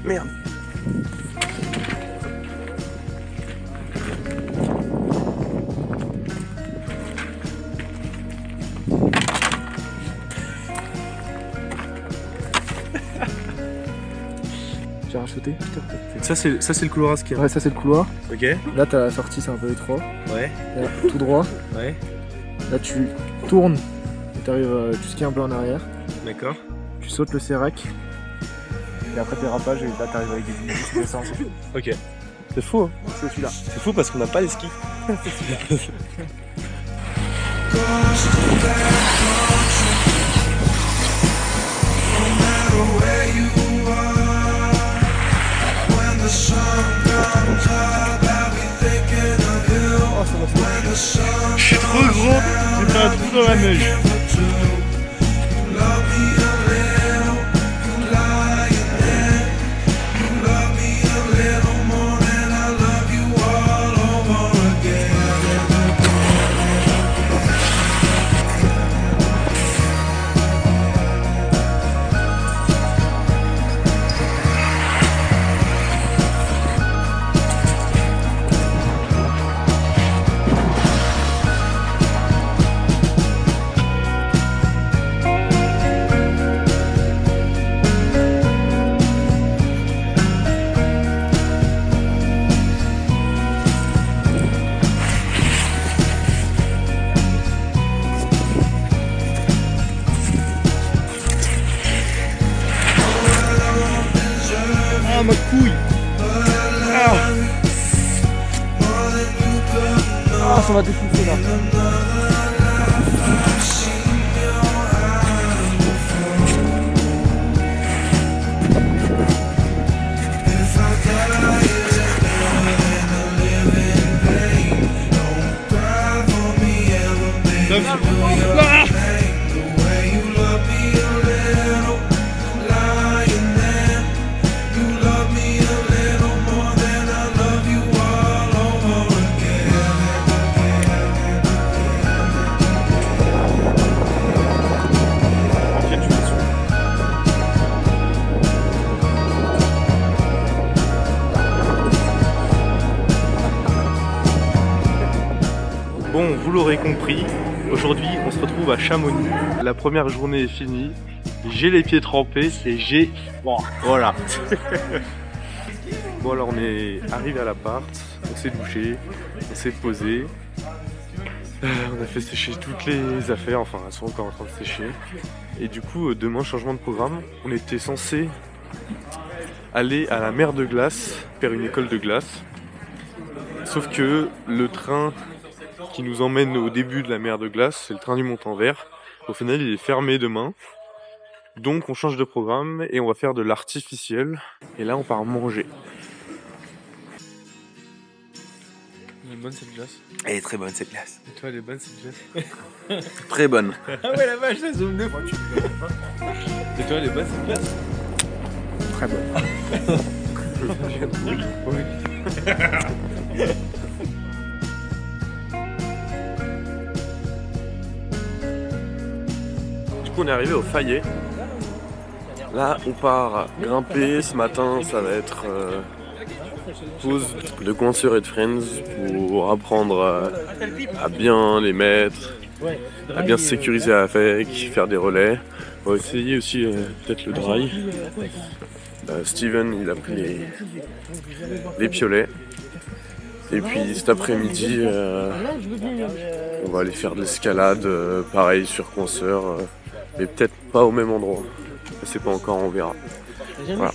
Merde. J'ai racheté. Ça c'est le couloir à ski. Ouais, ça c'est le couloir. Ok. Là t'as la sortie, c'est un peu étroit. Ouais. Là, tout droit. Ouais. Là tu tournes et t'arrives, tu skis un peu en arrière. D'accord. Tu sautes le sérac. Et après dérapage et là t'arrives avec des essences. Ok. C'est fou hein. C'est celui-là. C'est fou parce qu'on n'a pas les skis. Je suis trop gros, j'ai fait un trou dans la neige. Ah ma couille. Ah, ça va défoncer là. Bon, vous l'aurez compris, aujourd'hui on se retrouve à Chamonix. La première journée est finie, j'ai les pieds trempés et j'ai... Bon, voilà. Bon alors on est arrivé à l'appart, on s'est douché, on s'est posé. On a fait sécher toutes les affaires, enfin elles sont encore en train de sécher. Et du coup demain, changement de programme, on était censé aller à la mer de glace, faire une école de glace. Sauf que le train qui nous emmène au début de la mer de glace, c'est le train du Montanvert. Au final, il est fermé demain. Donc on change de programme et on va faire de l'artificiel. Et là, on part manger. Elle est bonne cette glace. Elle est très bonne cette glace. Et toi, elle est bonne cette glace. Très bonne. Ah ouais, la vache, la zone de. Et toi, elle est bonne cette glace. Très bonne. Oui. Du coup, on est arrivé au Fayet. Là, on part grimper. Ce matin, ça va être pause de Coinseur et de Friends pour apprendre à bien les mettre, à bien se sécuriser avec, faire des relais. On va essayer aussi peut-être le dry. Steven, il a pris les piolets. Et puis cet après-midi, on va aller faire de l'escalade, pareil sur Coinseur, mais peut-être pas au même endroit. Je sais pas encore, on verra. Voilà.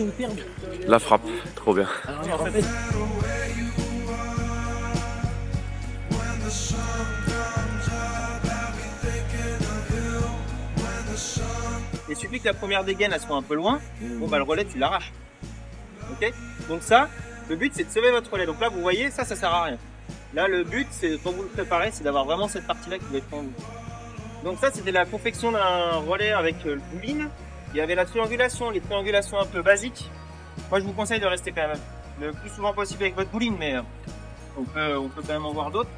La frappe, trop bien. Il suffit que la première dégaine elle soit un peu loin, bon bah le relais tu l'arraches. Ok. Donc ça, le but c'est de sauver votre relais. Donc là vous voyez, ça sert à rien. Là le but c'est quand vous le préparez, c'est d'avoir vraiment cette partie là qui va être en vous. Donc ça c'était la confection d'un relais avec le bouline. Il y avait la triangulation, les triangulations un peu basiques. Moi je vous conseille de rester quand même le plus souvent possible avec votre bouline, mais on peut quand même en voir d'autres.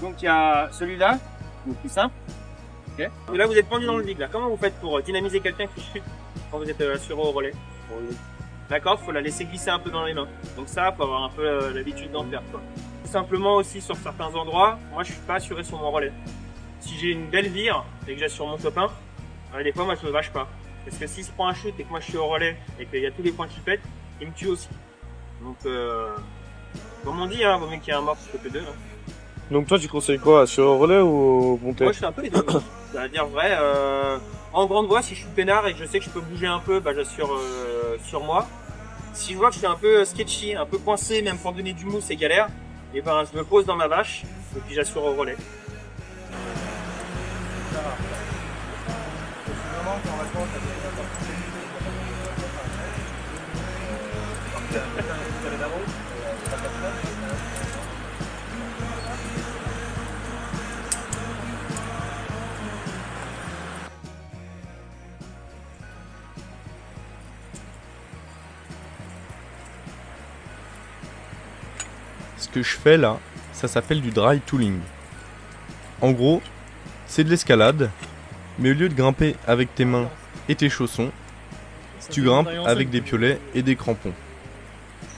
Donc il y a celui-là, le plus simple. Okay. Et là vous êtes pendu dans le vide là. Comment vous faites pour dynamiser quelqu'un qui chute quand vous êtes sur au relais? la corde, faut la laisser glisser un peu dans les mains. Donc ça, faut avoir un peu l'habitude d'en faire, quoi. Tout simplement aussi sur certains endroits, moi je suis pas assuré sur mon relais. Si j'ai une belle vire et que j'assure mon copain, des fois moi je me vache pas. Parce que s'il se prend un shoot et que moi je suis au relais et qu'il y a tous les points qui pètent, il me tue aussi. Donc comme on dit, hein, vaut mieux qu'il y ait un mort plutôt que deux. Hein. Donc toi tu conseilles quoi, sur le relais ou monter? Moi je fais un peu les deux. C'est-à-dire vrai, en grande voie, si je suis peinard et que je sais que je peux bouger un peu, bah, j'assure sur moi. Si je vois que je suis un peu sketchy, un peu coincé, même pour donner du mou c'est galère, et ben je me pose dans ma vache et puis j'assure au relais. Ce que je fais là, ça s'appelle du dry tooling. En gros, c'est de l'escalade, mais au lieu de grimper avec tes mains et tes chaussons, tu grimpes avec des piolets et des crampons.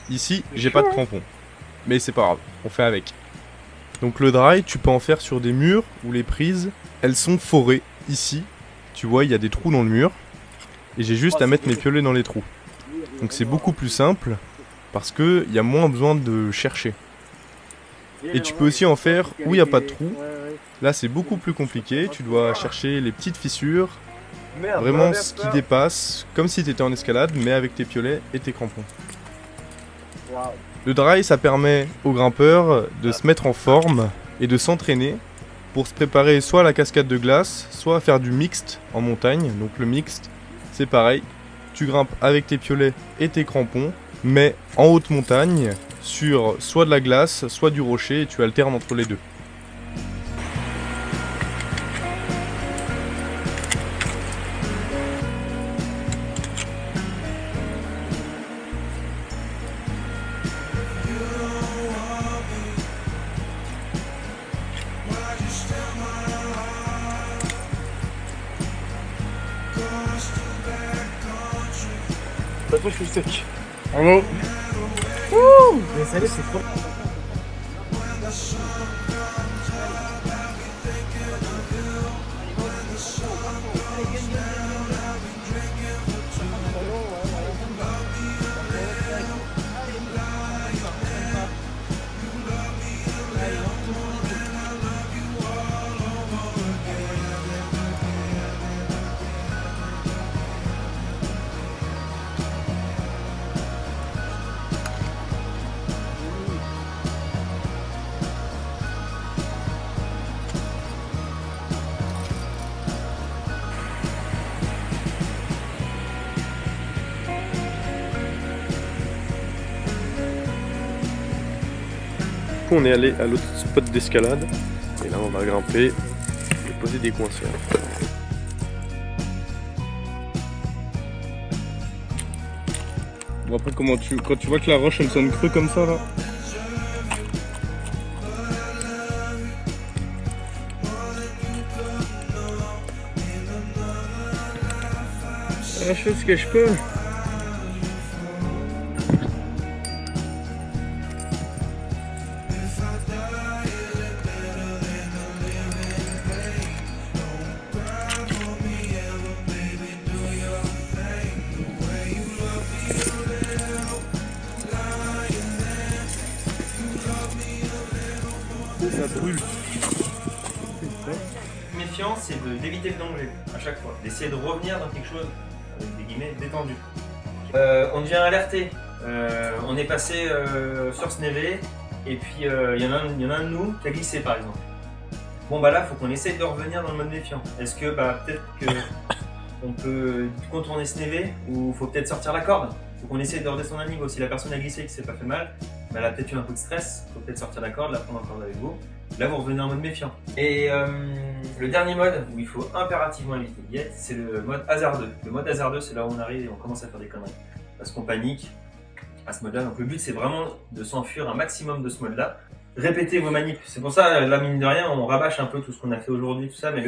Ici, j'ai pas de crampons, mais c'est pas grave, on fait avec. Donc le dry, tu peux en faire sur des murs où les prises, elles sont forées. Ici, tu vois, il y a des trous dans le mur, et j'ai juste à mettre mes piolets dans les trous. Donc c'est beaucoup plus simple, parce qu'il y a moins besoin de chercher. Et tu peux aussi en faire où il n'y a pas de trou. Là c'est beaucoup plus compliqué, tu dois chercher les petites fissures, vraiment ce qui dépasse, comme si tu étais en escalade, mais avec tes piolets et tes crampons. Le dry, ça permet aux grimpeurs de se mettre en forme et de s'entraîner pour se préparer soit à la cascade de glace, soit à faire du mixte en montagne. Donc le mixte, c'est pareil, tu grimpes avec tes piolets et tes crampons, mais en haute montagne, sur soit de la glace, soit du rocher, et tu alternes entre les deux. Attends, je suis sec. Bravo. Mais ça c'est trop. On est allé à l'autre spot d'escalade et là on va grimper et poser des coinceurs. Bon après quand tu vois que la roche elle sonne creux comme ça là. Je fais ce que je peux. Ça brûle. Méfiant, c'est d'éviter le danger à chaque fois, d'essayer de revenir dans quelque chose avec des guillemets détendu. On devient alerté, on est passé sur ce névé et puis il y en a un de nous qui a glissé par exemple. Bon bah là, faut qu'on essaye de revenir dans le mode méfiant. Est-ce que bah peut-être que on peut contourner ce névé ou faut peut-être sortir la corde? Faut qu'on essaye de redescendre un niveau. Si la personne a glissé et que c'est pas fait mal, bah, elle a peut-être eu un peu de stress, faut peut-être sortir la corde, la prendre en corde avec vous. Là, vous revenez en mode méfiant. Et le dernier mode où il faut impérativement éviter de guette, c'est le mode hasardeux. Le mode hasardeux, c'est là où on arrive et on commence à faire des conneries. Parce qu'on panique à ce mode-là. Donc le but, c'est vraiment de s'enfuir un maximum de ce mode-là. Répétez vos manips. C'est pour ça, là, mine de rien, on rabâche un peu tout ce qu'on a fait aujourd'hui, tout ça. Mais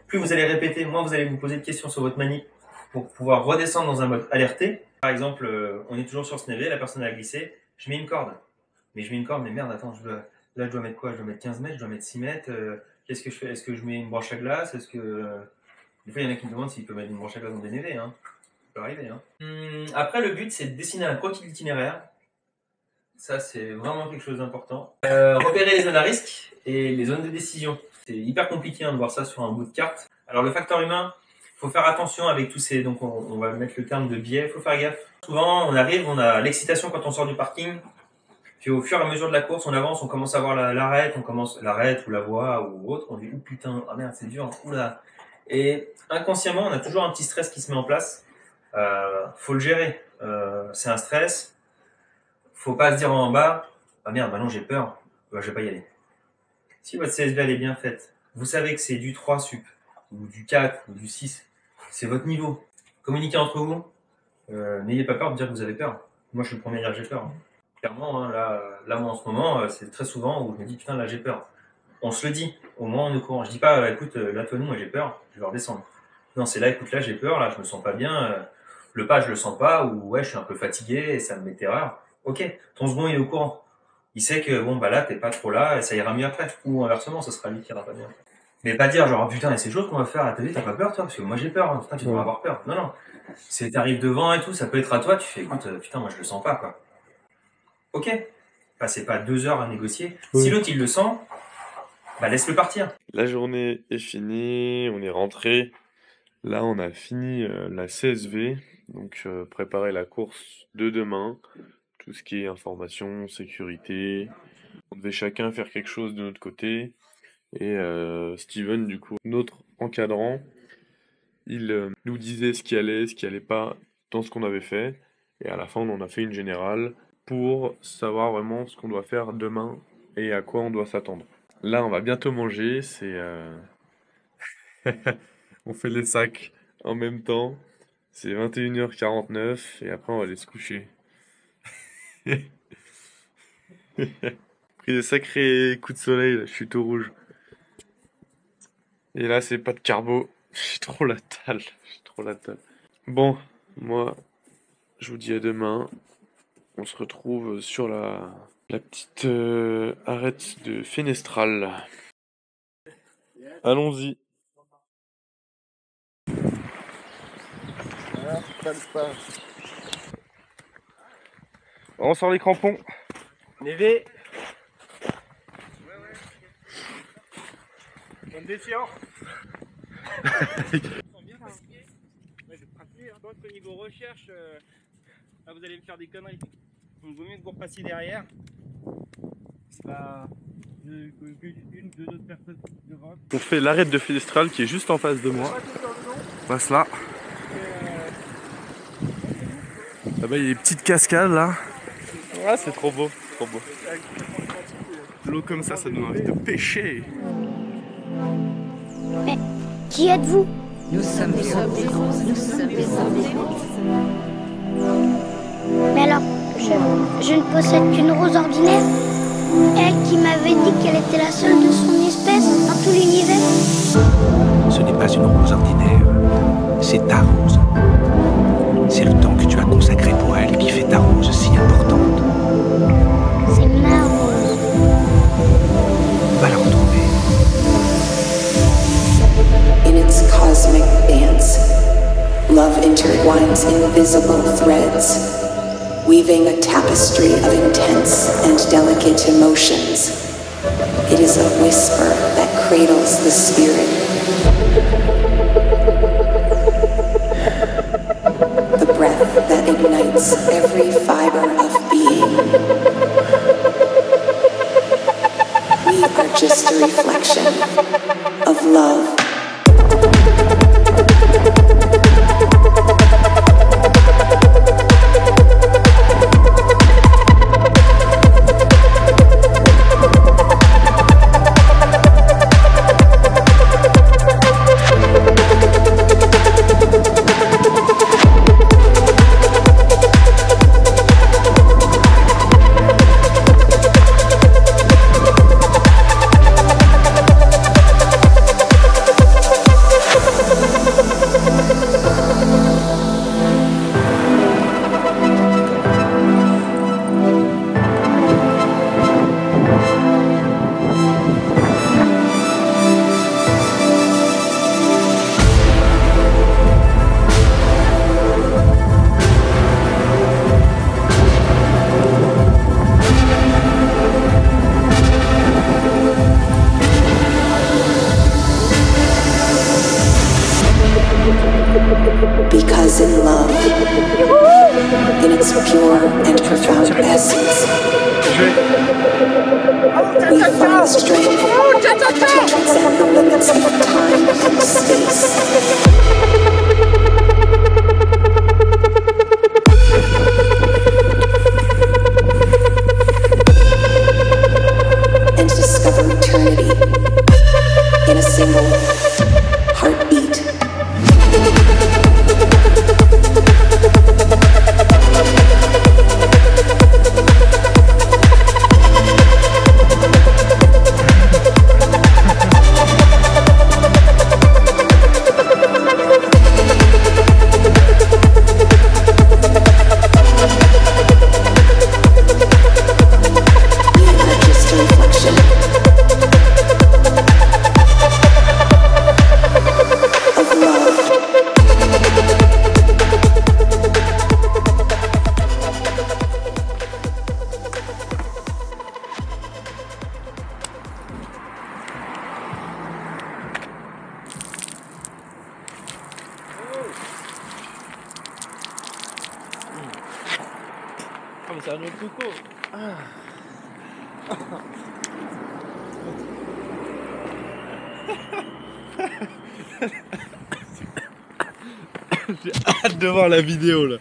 plus vous allez répéter, moins vous allez vous poser de questions sur votre manip pour pouvoir redescendre dans un mode alerté. Par exemple, on est toujours sur ce navet, la personne a glissé, je mets une corde. Mais je mets une corde, mais merde, attends, là je dois mettre quoi? Je dois mettre 15 mètres, je dois mettre 6 mètres. Qu'est-ce que je fais? Est-ce que je mets une branche à glace? Est-ce que... Des fois, il y en a qui me demandent s'ils peuvent mettre une branche à glace dans des névés. Hein. Ça peut arriver. Hein. Après, le but, c'est de dessiner un croquis d'itinéraire. Ça, c'est vraiment quelque chose d'important. Repérer les zones à risque et les zones de décision. C'est hyper compliqué de voir ça sur un bout de carte. Alors, le facteur humain, il faut faire attention avec tous ces... Donc, on va mettre le terme de biais. Il faut faire gaffe. Souvent, on arrive, on a l'excitation quand on sort du parking. Puis au fur et à mesure de la course, on avance, on commence à voir l'arête, on commence l'arête ou la voie ou autre. On dit, oh putain, ah merde, c'est dur, oula. Et inconsciemment, on a toujours un petit stress qui se met en place. Faut le gérer. C'est un stress. Faut pas se dire en bas, ah merde, maintenant j'ai peur, je vais pas y aller. Si votre CSV elle est bien faite, vous savez que c'est du 3 sup, ou du 4, ou du 6, c'est votre niveau. Communiquez entre vous. N'ayez pas peur de dire que vous avez peur. Moi, je suis le premier à dire que j'ai peur. Hein. Clairement, hein, là, moi, en ce moment, c'est très souvent où je me dis, putain, là, j'ai peur. On se le dit, au moins on est au courant. Je dis pas, écoute, là, toi, nous, moi, j'ai peur, je vais redescendre. Non, c'est là, écoute, là, j'ai peur, là, je me sens pas bien, le pas, je le sens pas, ou ouais, je suis un peu fatigué, et ça me met terreur. Ok, ton second, il est au courant. Il sait que, bon, bah là, t'es pas trop là, et ça ira mieux après. Ou inversement, ça sera lui qui ira pas bien. Mais pas dire, genre, putain, c'est chaud qu'on va faire à ta vie, t'as pas peur, toi? Parce que moi, j'ai peur, hein. Putain, tu devrais avoir peur. Non, non. Si t'arrives devant et tout, ça peut être à toi, tu fais, écoute, putain, moi, je le sens pas, quoi. Ok, passez pas 2 heures à négocier. Oui. Si l'autre il le sent, bah laisse-le partir. La journée est finie, on est rentré. Là, on a fini la CSV, donc préparer la course de demain. Tout ce qui est information, sécurité. On devait chacun faire quelque chose de notre côté. Et Steven, du coup, notre encadrant, il nous disait ce qui allait pas dans ce qu'on avait fait. Et à la fin, on en a fait une générale pour savoir vraiment ce qu'on doit faire demain et à quoi on doit s'attendre. Là, on va bientôt manger, on fait les sacs en même temps, c'est 21h49 et après on va aller se coucher. Pris des sacrés coups de soleil, là, je suis tout rouge. Et là, c'est pas de carbo, j'ai trop la dalle, Bon, moi, je vous dis à demain. On se retrouve sur la petite arête de Fenestrale. Allons-y. On sort les crampons. Névé. Bonne défiant. Au niveau recherche, là vous allez me faire des conneries. Donc vaut mieux que vous repassiez derrière. Une, deux autres personnes devant. On fait l'arête de Fenestrale qui est juste en face de moi. On passe là. Là-bas il y a des petites cascades là. Ah c'est trop beau, L'eau comme ça donne envie de pêcher. Mais qui êtes-vous? Nous sommes des anges. Mais alors, je ne possède qu'une rose ordinaire. Elle qui m'avait dit qu'elle était la seule de son espèce dans tout l'univers. Ce n'est pas une rose ordinaire, c'est ta rose. C'est le temps que tu as consacré pour elle qui fait ta rose si importante. C'est ma rose. Va la retrouver. In its cosmic dance, love intertwines invisible threads, weaving a tapestry of intense and delicate emotions. It is a whisper that cradles the spirit. The breath that ignites every fiber of being. We are just a reflection of love. unites in love, in its pure and profound essence. We find strength to transcend the limits of time and space. And discover eternity in a single heartbeat. Ah mais c'est un autre coco. J'ai hâte de voir la vidéo là.